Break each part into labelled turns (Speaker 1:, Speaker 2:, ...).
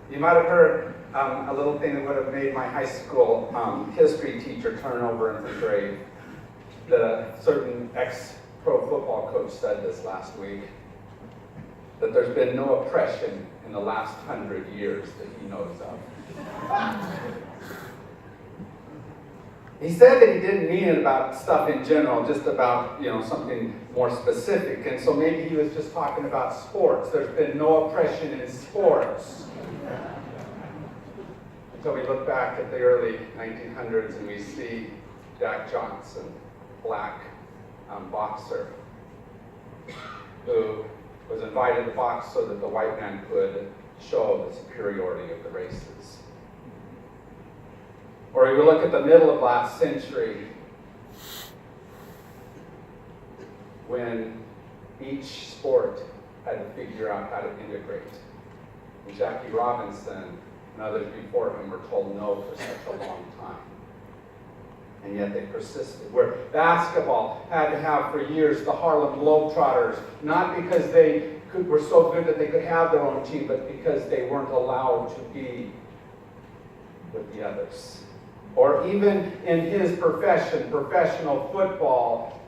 Speaker 1: You might have heard a little thing that would have made my high school history teacher turn over in the grave. That a certain ex-pro football coach said this last week, that there's been no oppression in the last 100 years that he knows of. He said that he didn't mean it about stuff in general, just about, something more specific. And so maybe he was just talking about sports. There's been no oppression in sports. Until we look back at the early 1900s and we see Jack Johnson, black boxer, who was invited to box so that the white man could show the superiority of the races. Or we look at the middle of last century, when each sport had to figure out how to integrate. And Jackie Robinson and others before him were told no for such a long time. And yet they persisted. Where basketball had to have for years the Harlem Globetrotters, not because they were so good that they could have their own team, but because they weren't allowed to be with the others. Or even in his profession, professional football,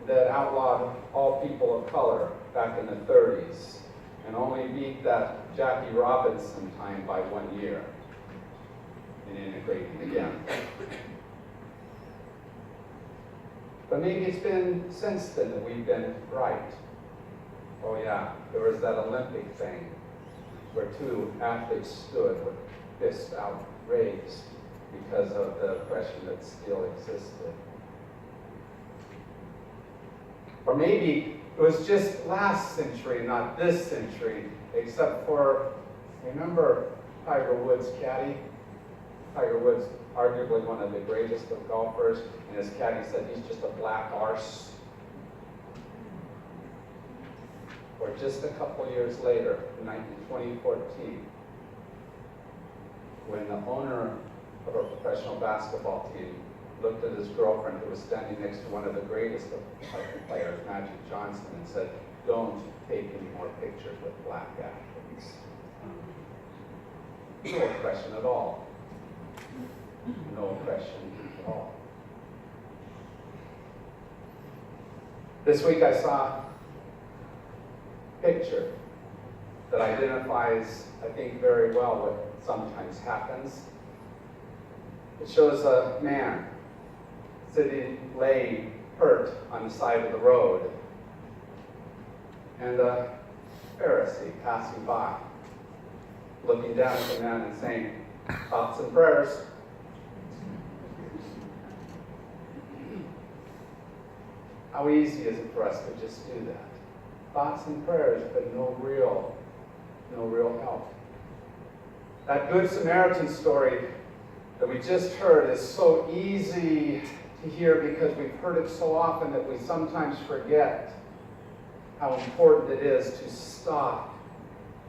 Speaker 1: that outlawed all people of color back in the 30s and only beat that Jackie Robinson time by 1 year in integrating again. But maybe it's been since then that we've been right. Oh yeah, there was that Olympic thing where two athletes stood with fists out raised because of the oppression that still existed. Or maybe it was just last century, not this century, except for, remember Tiger Woods' caddy? Tiger Woods, arguably one of the greatest of golfers, and his caddy said he's just a black arse. Or just a couple years later, in 2014, when the owner of a professional basketball team looked at his girlfriend who was standing next to one of the greatest of hockey players, Magic Johnson, and said, "Don't take any more pictures with black athletes." No oppression at all. No oppression at all. This week I saw a picture that identifies, I think, very well what sometimes happens. It shows a man laying hurt on the side of the road, and a Pharisee passing by, looking down at the man and saying, "Thoughts and prayers." How easy is it for us to just do that? Thoughts and prayers, but no real help. That Good Samaritan story that we just heard is so easy to hear because we've heard it so often that we sometimes forget how important it is to stop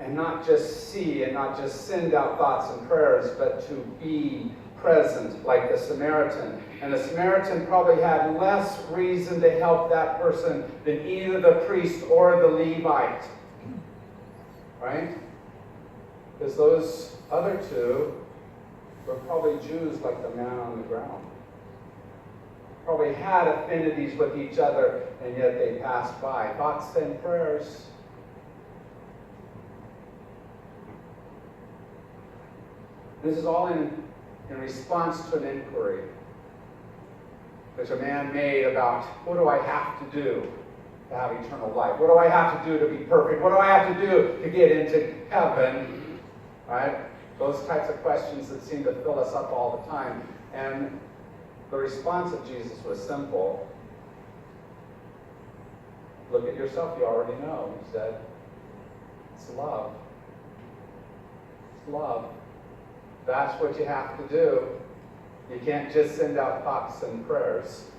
Speaker 1: and not just see and not just send out thoughts and prayers, but to be present like the Samaritan. And the Samaritan probably had less reason to help that person than either the priest or the Levite. Right? Because those other two were probably Jews like the man on the ground. Probably had affinities with each other, and yet they passed by. Thoughts and prayers. This is all in response to an inquiry which a man made about, what do I have to do to have eternal life? What do I have to do to be perfect? What do I have to do to get into heaven? Right? Those types of questions that seem to fill us up all the time. And the response of Jesus was simple. Look at yourself, you already know. He said, it's love. It's love. That's what you have to do. You can't just send out thoughts and prayers.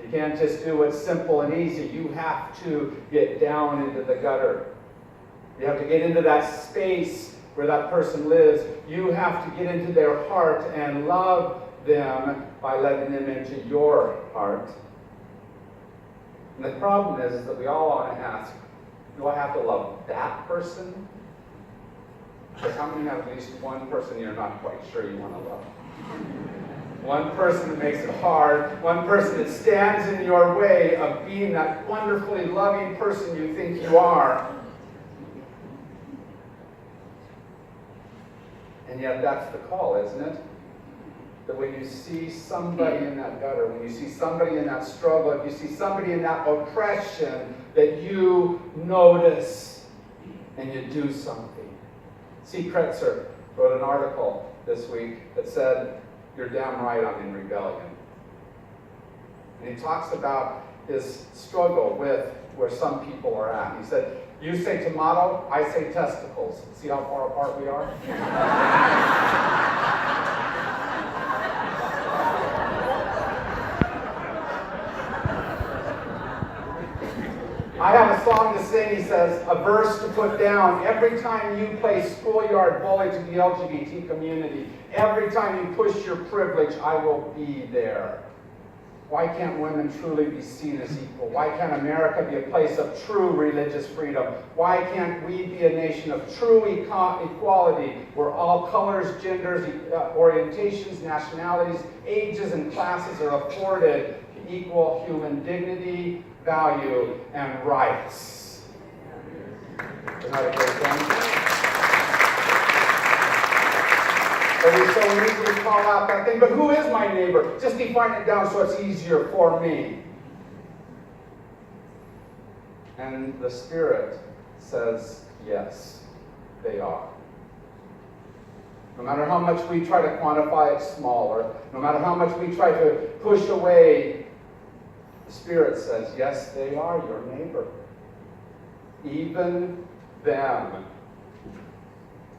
Speaker 1: You can't just do what's simple and easy. You have to get down into the gutter. You have to get into that space where that person lives. You have to get into their heart and love them by letting them into your heart. And the problem is that we all want to ask, do I have to love that person? how many have at least one person you're not quite sure you want to love? One person that makes it hard, one person that stands in your way of being that wonderfully loving person you think you are. And yet that's the call, isn't it? That when you see somebody in that gutter, when you see somebody in that struggle, if you see somebody in that oppression, that you notice and you do something. C. Kretzer wrote an article this week that said, "You're damn right, I'm in rebellion." And he talks about his struggle with where some people are at. He said, "You say tomato, I say testicles. See how far apart we are?" I have a song to sing, he says, a verse to put down. Every time you play schoolyard bully to the LGBT community, every time you push your privilege, I will be there. Why can't women truly be seen as equal? Why can't America be a place of true religious freedom? Why can't we be a nation of true equality where all colors, genders, orientations, nationalities, ages, and classes are afforded equal human dignity, value, and rights? Isn't that a great thing? But we so easily call out that thing, but who is my neighbor? Just define it down so it's easier for me. And the Spirit says, yes, they are. No matter how much we try to quantify it smaller, no matter how much we try to push away, the Spirit says, yes, they are your neighbor. Even them.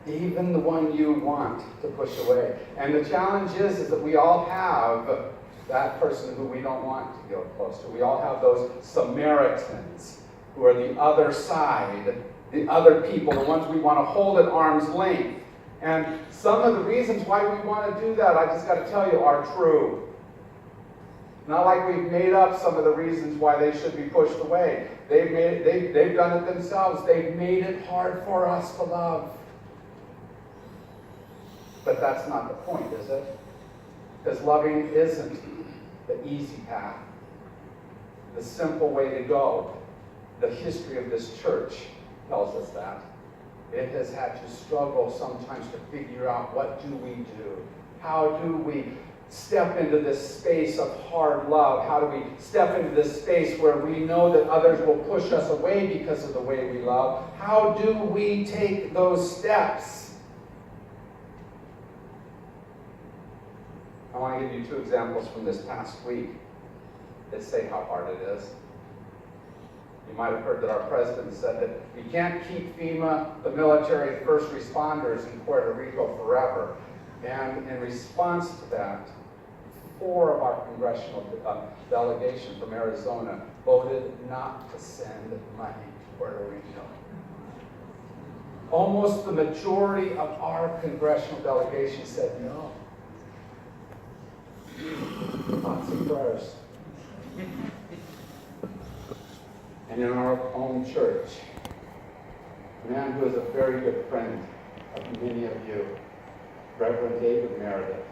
Speaker 1: Even the one you want to push away. And the challenge is that we all have that person who we don't want to go close to. We all have those Samaritans who are the other side, the other people, the ones we want to hold at arm's length. And some of the reasons why we want to do that, I just got to tell you, are true. Not like we've made up some of the reasons why they should be pushed away. They've done it themselves. They've made it hard for us to love. But that's not the point, is it? Because loving isn't the easy path, the simple way to go. The history of this church tells us that. It has had to struggle sometimes to figure out, what do we do? How do we step into this space of hard love? How do we step into this space where we know that others will push us away because of the way we love? How do we take those steps? I want to give you two examples from this past week that say how hard it is. You might have heard that our president said that we can't keep FEMA, the military, first responders in Puerto Rico forever. And in response to that, 4 of our congressional delegation from Arizona voted not to send money to Puerto Rico. Almost the majority of our congressional delegation said no. Thoughts and prayers. And in our own church, a man who is a very good friend of many of you, Reverend David Meredith,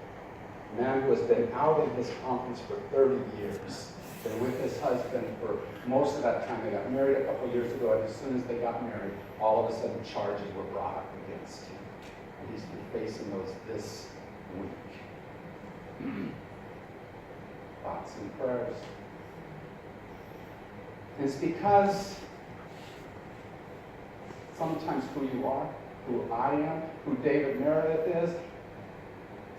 Speaker 1: a man who has been out in his conference for 30 years, been with his husband for most of that time. They got married a couple years ago, and as soon as they got married, all of a sudden charges were brought up against him. And he's been facing those this week. Thoughts and prayers. And it's because sometimes who you are, who I am, who David Meredith is,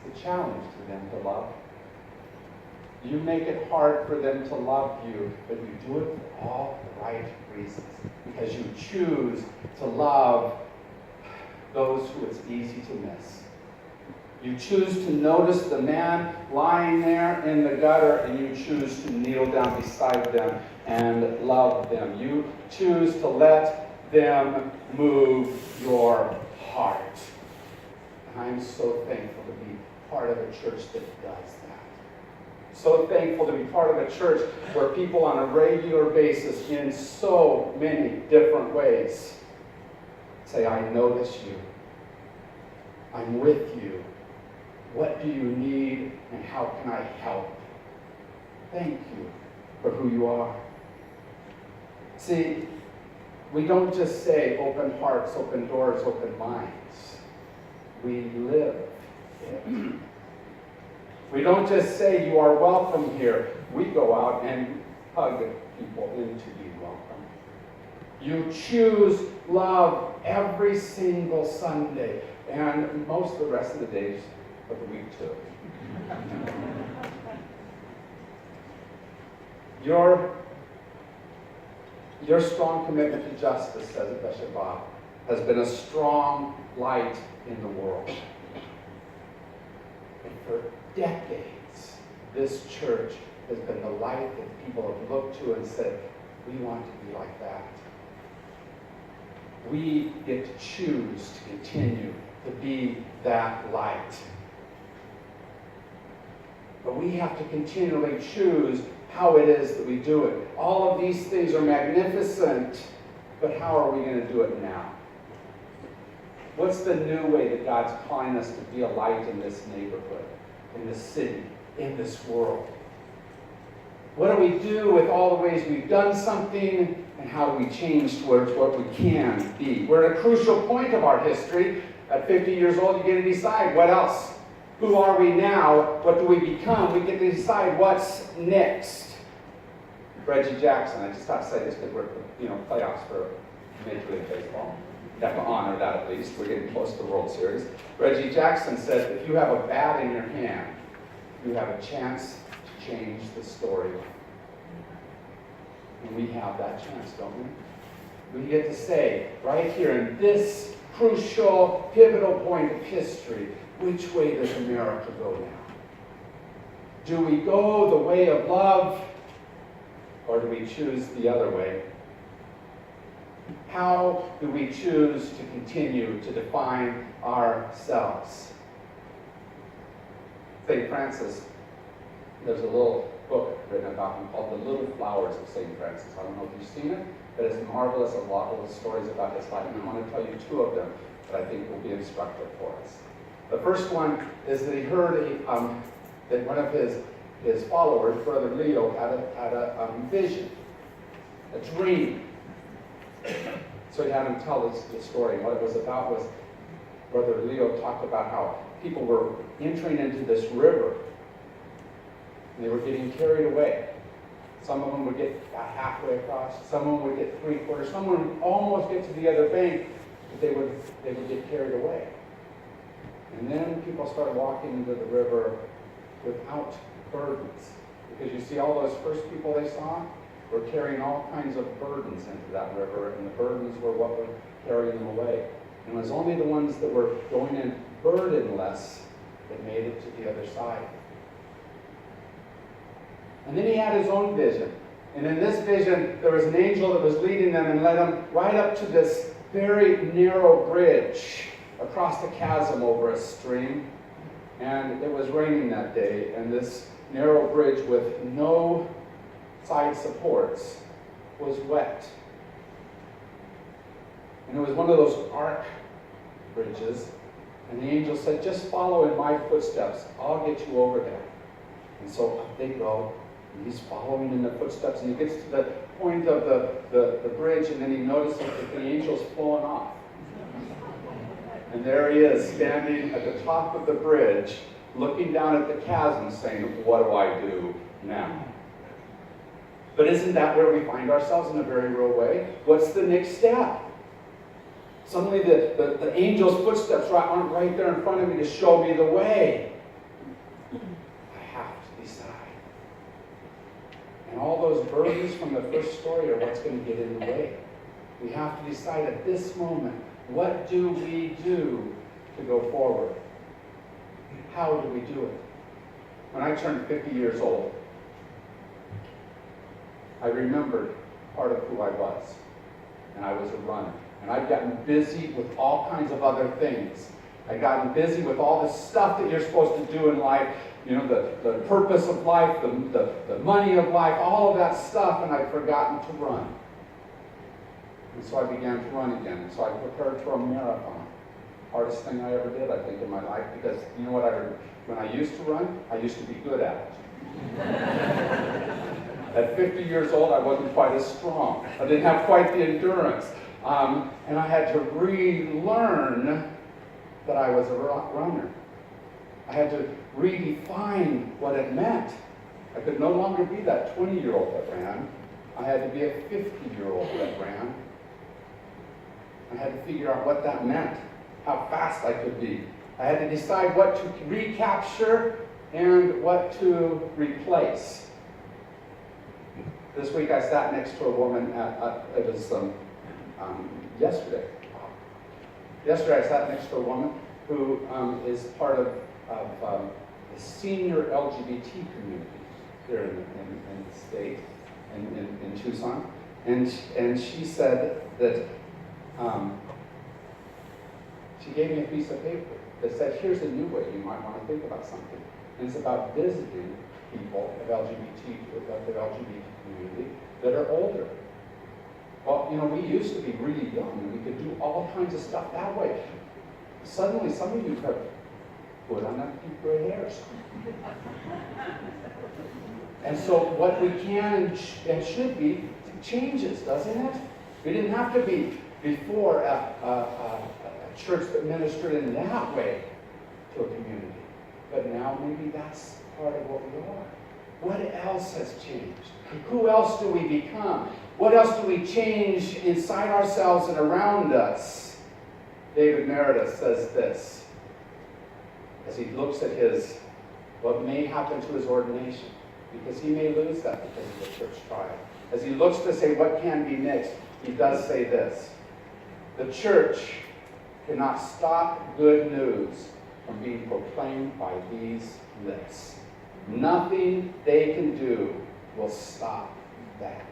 Speaker 1: it's a challenge to them to love. You make it hard for them to love you, but you do it for all the right reasons. Because you choose to love those who it's easy to miss. You choose to notice the man lying there in the gutter, and you choose to kneel down beside them and love them. You choose to let them move your heart. And I'm so thankful to be part of a church that does that. So thankful to be part of a church where people on a regular basis, in so many different ways, say, I notice you. I'm with you. What do you need and how can I help? Thank you for who you are. See, we don't just say open hearts, open doors, open minds. We live it. We don't just say you are welcome here. We go out and hug people into being welcome. You choose love every single Sunday and most of the rest of the days of the week too. Your strong commitment to justice, says Bishop Bob, has been a strong light in the world. And for decades, this church has been the light that people have looked to and said, we want to be like that. We get to choose to continue to be that light. But we have to continually choose how it is that we do it. All of these things are magnificent, but how are we going to do it now? What's the new way that God's calling us to be a light in this neighborhood, in this city, in this world? What do we do with all the ways we've done something, and how do we change towards what we can be? We're at a crucial point of our history. At 50 years old, you get to decide what else. Who are we now? What do we become? We get to decide what's next. Reggie Jackson, I just have to say this because we're, playoffs for Major League Baseball. You have to honor that at least. We're getting close to the World Series. Reggie Jackson said, if you have a bat in your hand, you have a chance to change the storyline. And we have that chance, don't we? We get to say, right here in this crucial, pivotal point of history, which way does America go now? Do we go the way of love, or do we choose the other way? How do we choose to continue to define ourselves? St. Francis, there's a little book written about him called The Little Flowers of St. Francis. I don't know if you've seen it, but it's marvelous. A lot of stories about his life. And I want to tell you two of them that I think will be instructive for us. The first one is that he heard that one of his followers, Brother Leo, had a vision, a dream. So he had him tell the story. What it was about was Brother Leo talked about how people were entering into this river, and they were getting carried away. Some of them would get about halfway across. Some of them would get three-quarters. Some would almost get to the other bank, but they would get carried away. And then people started walking into the river without burdens. Because you see, all those first people they saw were carrying all kinds of burdens into that river, and the burdens were what were carrying them away. And it was only the ones that were going in burdenless that made it to the other side. And then he had his own vision. And in this vision, there was an angel that was leading them and led them right up to this very narrow bridge across the chasm over a stream. And it was raining that day, and this narrow bridge with no side supports was wet. And it was one of those arc bridges, and the angel said, just follow in my footsteps. I'll get you over there. And so up they go, and he's following in the footsteps, and he gets to the point of the bridge, and then he notices that the angel's fallen off. And there he is, standing at the top of the bridge, looking down at the chasm, saying, what do I do now? But isn't that where we find ourselves in a very real way? What's the next step? Suddenly the angel's footsteps aren't right there in front of me to show me the way. I have to decide. And all those burdens from the first story are what's going to get in the way. We have to decide at this moment, what do we do to go forward? How do we do it? When I turned 50 years old, I remembered part of who I was. And I was a runner. And I'd gotten busy with all kinds of other things. I'd gotten busy with all the stuff that you're supposed to do in life, the purpose of life, the money of life, all of that stuff, and I'd forgotten to run. And so I began to run again. And so I prepared for a marathon. Hardest hardest thing I ever did, I think, in my life, because you know what when I used to run, I used to be good at it. At 50 years old, I wasn't quite as strong. I didn't have quite the endurance. And I had to relearn that I was a runner. I had to redefine what it meant. I could no longer be that 20-year-old that ran. I had to be a 50-year-old that ran. I had to figure out what that meant, how fast I could be. I had to decide what to recapture and what to replace. This week I sat next to a woman it was yesterday. Yesterday I sat next to a woman who is part of the senior LGBT community here in the state, in Tucson. And she said that she gave me a piece of paper that said, here's a new way you might want to think about something. And it's about visiting people of the LGBT community that are older. Well, you know, we used to be really young and we could do all kinds of stuff that way. Suddenly, some of you have put on that deep gray hairs. And so what we can and should be changes, doesn't it? We didn't have to be before a church that ministered in that way to a community. But now maybe that's part of what we are. What else has changed? Who else do we become? What else do we change inside ourselves and around us? David Meredith says this as he looks at what may happen to his ordination, because he may lose that because of the church trial. As he looks to say what can be next, he does say this: the church cannot stop good news from being proclaimed by these lips. Nothing they can do will stop that.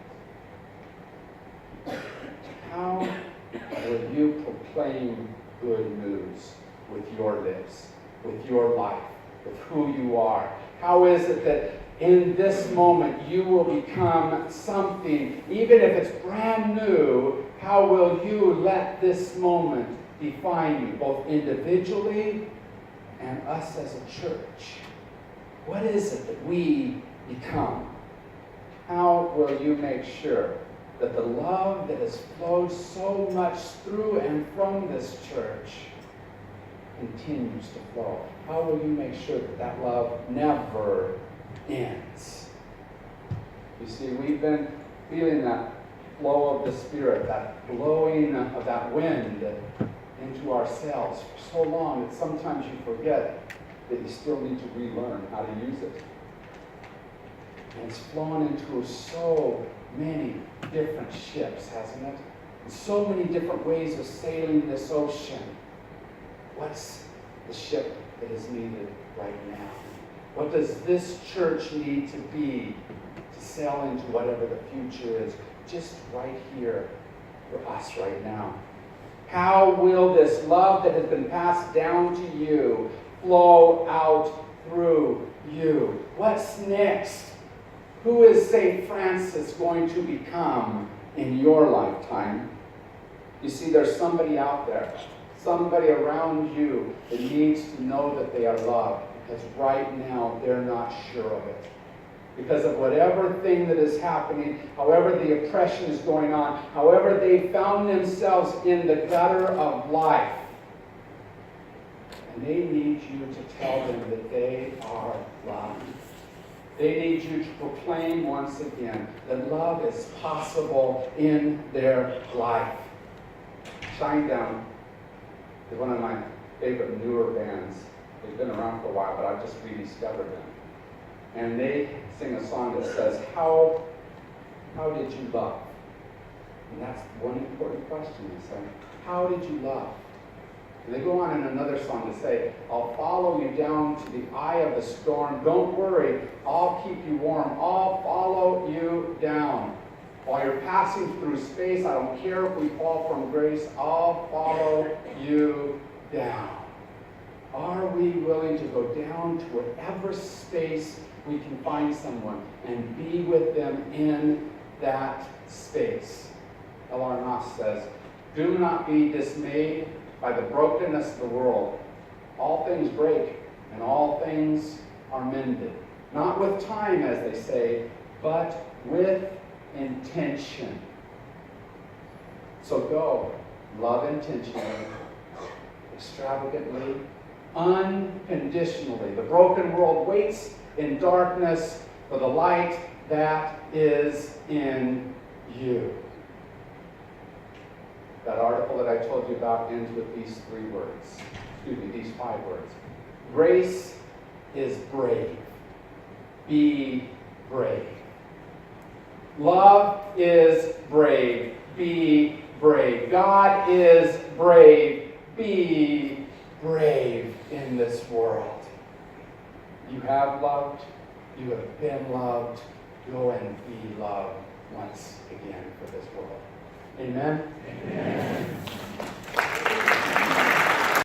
Speaker 1: How will you proclaim good news with your lips, with your life, with who you are? How is it that in this moment you will become something, even if it's brand new? How will you let this moment define you, both individually and us as a church? What is it that we become? How will you make sure that the love that has flowed so much through and from this church continues to flow? How will you make sure that that love never ends? You see, we've been feeling that flow of the Spirit, that blowing of that wind into ourselves for so long that sometimes you forget that you still need to relearn how to use it. And it's flown into so many different ships, hasn't it? And so many different ways of sailing this ocean. What's the ship that is needed right now? What does this church need to be to sail into whatever the future is, just right here for us right now? How will this love that has been passed down to you flow out through you? What's next? Who is St. Francis going to become in your lifetime? You see, there's somebody out there, somebody around you that needs to know that they are loved, because right now they're not sure of it. Because of whatever thing that is happening, however the oppression is going on, however they found themselves in the gutter of life. And they need you to tell them that they are loved. They need you to proclaim once again that love is possible in their life. Shinedown is one of my favorite newer bands. They've been around for a while, but I've just rediscovered them. And they sing a song that says, How did you love? And that's one important question, they say. How did you love? And they go on in another song to say, I'll follow you down to the eye of the storm. Don't worry, I'll keep you warm. I'll follow you down. While you're passing through space, I don't care if we fall from grace, I'll follow you down. Are we willing to go down to whatever space we can find someone and be with them in that space? L.R. Noss says, do not be dismayed by the brokenness of the world, all things break and all things are mended. Not with time, as they say, but with intention. So go, love intentionally, extravagantly, unconditionally. The broken world waits in darkness for the light that is in you. That article that I told you about ends with these these 5 words. Grace is brave. Be brave. Love is brave. Be brave. God is brave. Be brave in this world. You have loved. You have been loved. Go and be loved once again for this world. Amen? Amen.